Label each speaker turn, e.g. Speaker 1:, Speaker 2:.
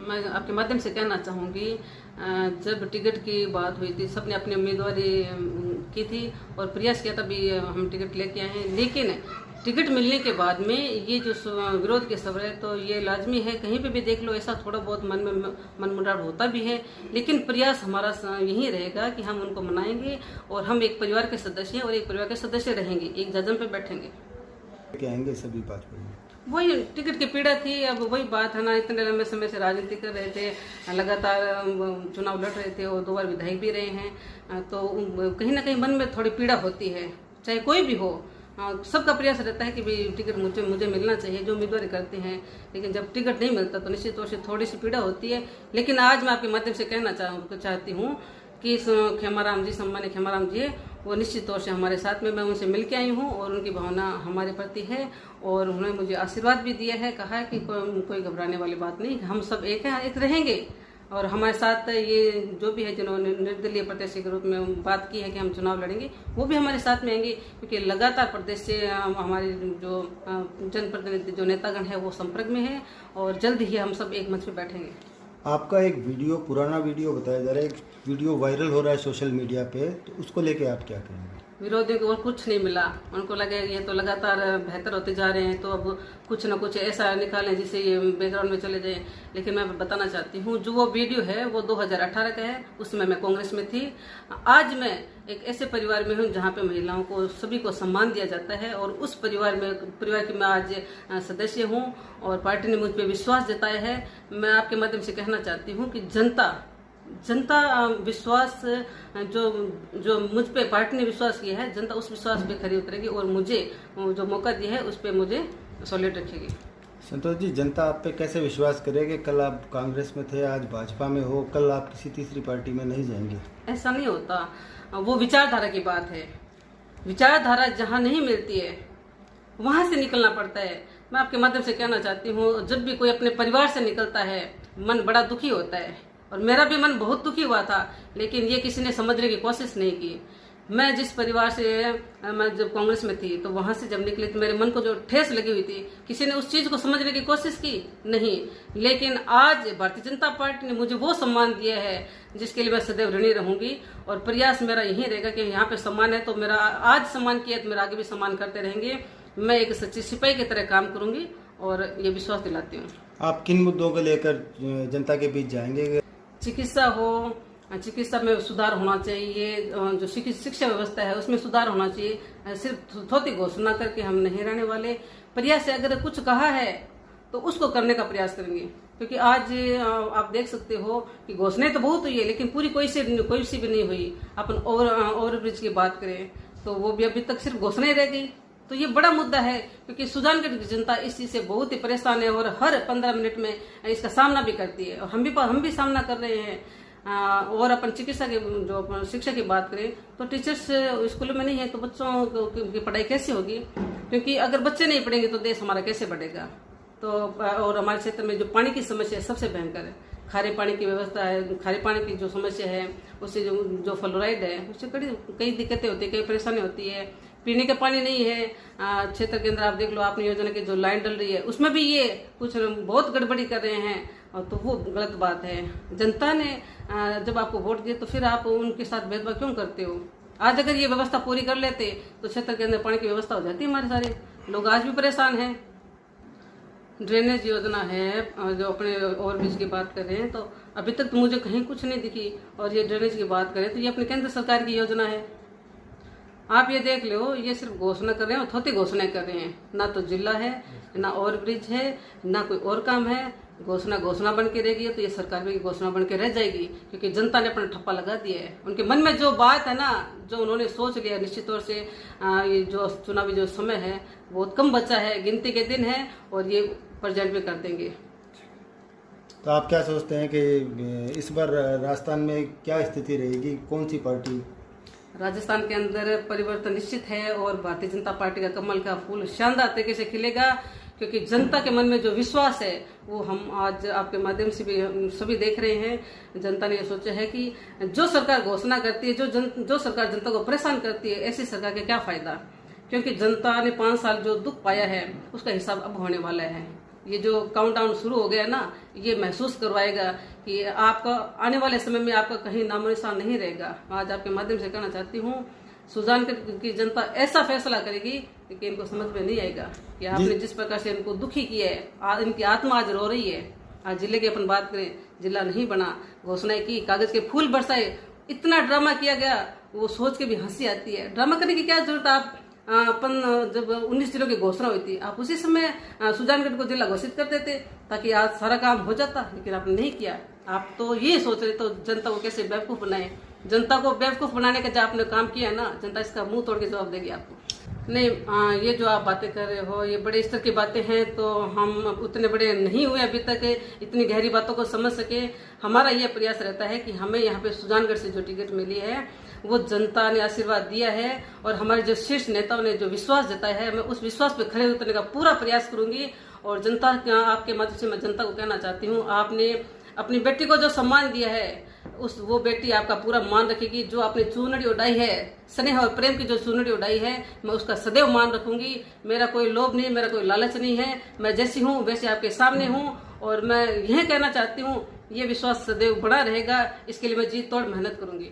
Speaker 1: मैं आपके माध्यम से कहना चाहूँगी, जब टिकट की बात हुई थी सबने अपनी उम्मीदवारी की थी और प्रयास किया था भी हम टिकट लेके आए हैं, लेकिन टिकट मिलने के बाद में ये जो विरोध के सवाल है तो ये लाजमी है, कहीं पे भी देख लो ऐसा थोड़ा बहुत मन में मनमुटाव होता भी है, लेकिन प्रयास हमारा यही रहेगा कि हम उनको मनाएंगे और हम एक परिवार के सदस्य हैं और एक परिवार के सदस्य रहेंगे, एक जजम पे बैठेंगे।
Speaker 2: कहेंगे सभी भाजपा
Speaker 1: वही टिकट की पीड़ा थी। अब वही बात है ना, इतने लंबे समय से राजनीति कर रहे थे, लगातार चुनाव लड़ रहे थे और 2 बार विधायक भी रहे हैं, तो कहीं ना कहीं मन में थोड़ी पीड़ा होती है, चाहे कोई भी हो। सबका प्रयास रहता है कि भाई टिकट मुझे मिलना चाहिए, जो उम्मीदवारी करते हैं, लेकिन जब टिकट नहीं मिलता तो निश्चित तौर से थोड़ी सी पीड़ा होती है। लेकिन आज मैं आपके माध्यम से कहना चाहती हूँ कि खेमाराम जी, सम्मानित खेमाराम जी, वो निश्चित तौर से हमारे साथ में, मैं उनसे मिल के आई हूँ और उनकी भावना हमारे प्रति है और उन्होंने मुझे आशीर्वाद भी दिया है, कहा है कि कोई घबराने वाली बात नहीं, हम सब एक हैं, एक रहेंगे। और हमारे साथ ये जो भी है जिन्होंने निर्दलीय प्रत्याशी के रूप में बात की है कि हम चुनाव लड़ेंगे, वो भी हमारे साथ में आएंगे, क्योंकि लगातार प्रदेश से हमारे जो जनप्रतिनिधि जो नेतागण है वो संपर्क में है और जल्द ही हम सब एक मंच पे बैठेंगे।
Speaker 2: आपका एक वीडियो, पुराना वीडियो बताया जा रहा है, एक वीडियो वायरल हो रहा है सोशल मीडिया पे, तो उसको लेके आप क्या कहेंगे?
Speaker 1: विरोधियों को और कुछ नहीं मिला, उनको लगे ये तो लगातार बेहतर होते जा रहे हैं तो अब कुछ ना कुछ ऐसा निकालें जिससे ये बैकग्राउंड में चले जाएं। लेकिन मैं बताना चाहती हूँ, जो वो वीडियो है वो 2018 का है, उसमें मैं कांग्रेस में थी। आज मैं एक ऐसे परिवार में हूँ जहाँ पे महिलाओं को सभी को सम्मान दिया जाता है और उस परिवार की मैं आज सदस्य हूँ और पार्टी ने मुझ पर विश्वास जताया है। मैं आपके माध्यम से कहना चाहती हूँ कि जनता विश्वास जो मुझ पे पार्टी ने विश्वास किया है, जनता उस विश्वास पे खरी उतरेगी और मुझे जो मौका दिया है उस पे मुझे सॉलिड रखेगी।
Speaker 2: संतोष जी, जनता आप पे कैसे विश्वास करेगी? कल आप कांग्रेस में थे, आज भाजपा में हो, कल आप किसी तीसरी पार्टी में नहीं जाएंगे?
Speaker 1: ऐसा नहीं होता, वो विचारधारा की बात है। विचारधारा जहाँ नहीं मिलती है वहां से निकलना पड़ता है। मैं आपके माध्यम से कहना चाहती हूँ, जब भी कोई अपने परिवार से निकलता है मन बड़ा दुखी होता है और मेरा भी मन बहुत दुखी हुआ था, लेकिन ये किसी ने समझने की कोशिश नहीं की। मैं जिस परिवार से मैं जब कांग्रेस में थी तो वहां से जब निकली तो मेरे मन को जो ठेस लगी हुई थी, किसी ने उस चीज को समझने की कोशिश की नहीं। लेकिन आज भारतीय जनता पार्टी ने मुझे वो सम्मान दिया है जिसके लिए मैं सदैव ऋणी रहूंगी और प्रयास मेरा यही रहेगा कि यहाँ पे सम्मान है तो मेरा आज सम्मान किया तो मेरा आगे भी सम्मान करते रहेंगे। मैं एक सच्ची सिपाही की तरह काम करूंगी और ये विश्वास दिलाती हूँ।
Speaker 2: आप किन मुद्दों को लेकर जनता के बीच जाएंगे?
Speaker 1: चिकित्सा में सुधार होना चाहिए, जो शिक्षा व्यवस्था है उसमें सुधार होना चाहिए। सिर्फ थोड़ी घोषणा करके हम नहीं रहने वाले। प्रयास से अगर कुछ कहा है तो उसको करने का प्रयास करेंगे, क्योंकि आज आप देख सकते हो कि घोषणाएं तो बहुत हुई है लेकिन पूरी कोई सी भी नहीं हुई। अपन ओवरब्रिज की बात करें तो वो भी अभी तक सिर्फ घोषणाएं रह गई। तो ये बड़ा मुद्दा है, क्योंकि सुजानगढ़ की जनता इस चीज से बहुत ही परेशान है और हर 15 मिनट में इसका सामना भी करती है और हम भी सामना कर रहे हैं। और अपन चिकित्सा की जो शिक्षा की बात करें तो टीचर्स स्कूलों में नहीं है तो बच्चों की पढ़ाई कैसे होगी, क्योंकि अगर बच्चे नहीं पढ़ेंगे तो देश हमारा कैसे बढ़ेगा। तो और हमारे क्षेत्र में जो पानी की समस्या है सबसे भयंकर है। खारे पानी की व्यवस्था है, खारे पानी की जो समस्या है उससे जो फ्लोराइड है उससे कई दिक्कतें होती है, कई परेशानी होती है। पीने का पानी नहीं है क्षेत्र के अंदर। आप देख लो, आपने योजना की जो लाइन डल रही है उसमें भी ये कुछ बहुत गड़बड़ी कर रहे हैं और तो वो गलत बात है। जनता ने जब आपको वोट दिए तो फिर आप उनके साथ भेदभाव क्यों करते हो? आज अगर ये व्यवस्था पूरी कर लेते तो क्षेत्र के अंदर पानी की व्यवस्था हो जाती। हमारे सारे लोग आज भी परेशान हैं। ड्रेनेज योजना है, जो अपने ओवरब्रिज की बात कर रहे हैं तो अभी तक तो मुझे कहीं कुछ नहीं दिखी। और ये ड्रेनेज की बात करें तो ये अपनी केंद्र सरकार की योजना है। आप ये देख लो, ये सिर्फ घोषणा कर रहे हैं और थोड़ी घोषणाएं कर रहे हैं। ना तो जिला है, ना ओवरब्रिज है, ना कोई और काम है। घोषणा बन के रहेगी तो ये सरकार की घोषणा बन के रह जाएगी, क्योंकि जनता ने अपना ठप्पा लगा दिया है। उनके मन में जो बात है ना, जो उन्होंने सोच लिया, निश्चित तौर से ये जो चुनावी जो समय है बहुत कम बचा है, गिनती के दिन है और ये प्रेजेंट में कर देंगे।
Speaker 2: तो आप क्या सोचते हैं कि इस बार राजस्थान में क्या स्थिति रहेगी? कौन सी पार्टी?
Speaker 1: राजस्थान के अंदर परिवर्तन निश्चित है और भारतीय जनता पार्टी का कमल का फूल शानदार तरीके से खिलेगा, क्योंकि जनता के मन में जो विश्वास है वो हम आज आपके माध्यम से भी सभी देख रहे हैं। जनता ने ये सोचा है कि जो सरकार घोषणा करती है, जो सरकार जनता को परेशान करती है, ऐसी सरकार का क्या फायदा, क्योंकि जनता ने 5 साल जो दुख पाया है उसका हिसाब अब होने वाला है। ये जो काउंटडाउन शुरू हो गया ना, ये महसूस करवाएगा कि आपका आने वाले समय में आपका कहीं नामो निशान नहीं रहेगा। आज आपके माध्यम से कहना चाहती हूँ, सुजानगढ़ की जनता ऐसा फैसला करेगी कि इनको समझ में नहीं आएगा कि आपने जिस प्रकार से इनको दुखी किया है, इनकी आत्मा आज रो रही है। आज जिले की अपन बात करें, जिला नहीं बना, घोषणाएं की, कागज के फूल बरसाए, इतना ड्रामा किया गया, वो सोच के भी हंसी आती है। ड्रामा करने की क्या जरूरत? आप अपन जब 19 जिलों की घोषणा हुई थी, आप उसी समय सुजानगढ़ को जिला घोषित कर देते ताकि आज सारा काम हो जाता, लेकिन आपने नहीं किया। आप तो ये सोच रहे तो जनता को कैसे बेवकूफ बनाए। जनता को बेवकूफ बनाने का जो आपने काम किया ना, जनता इसका मुंह तोड़ के जवाब देगी आपको। नहीं, ये जो आप बातें कर रहे हो, ये बड़े स्तर की बातें हैं, तो हम उतने बड़े नहीं हुए अभी तक इतनी गहरी बातों को समझ सके। हमारा ये प्रयास रहता है कि हमें यहाँ पे सुजानगढ़ से जो टिकट मिली है वो जनता ने आशीर्वाद दिया है, और हमारे जो शीर्ष नेताओं ने जो विश्वास जताया है, मैं उस विश्वास पे खड़े उतरने का पूरा प्रयास करूंगी। और जनता, आपके माध्यम से मैं जनता को कहना चाहती हूँ, आपने अपनी बेटी को जो सम्मान दिया है, वो बेटी आपका पूरा मान रखेगी। जो आपने चूनड़ी उड़ाई है, स्नेह और प्रेम की जो चूनड़ी उड़ाई है, मैं उसका सदैव मान रखूंगी। मेरा कोई लोभ नहीं, मेरा कोई लालच नहीं है। मैं जैसी हूँ वैसे आपके सामने हूँ, और मैं यह कहना चाहती हूँ, ये विश्वास सदैव बना रहेगा। इसके लिए मैं जी तोड़ मेहनत करूंगी।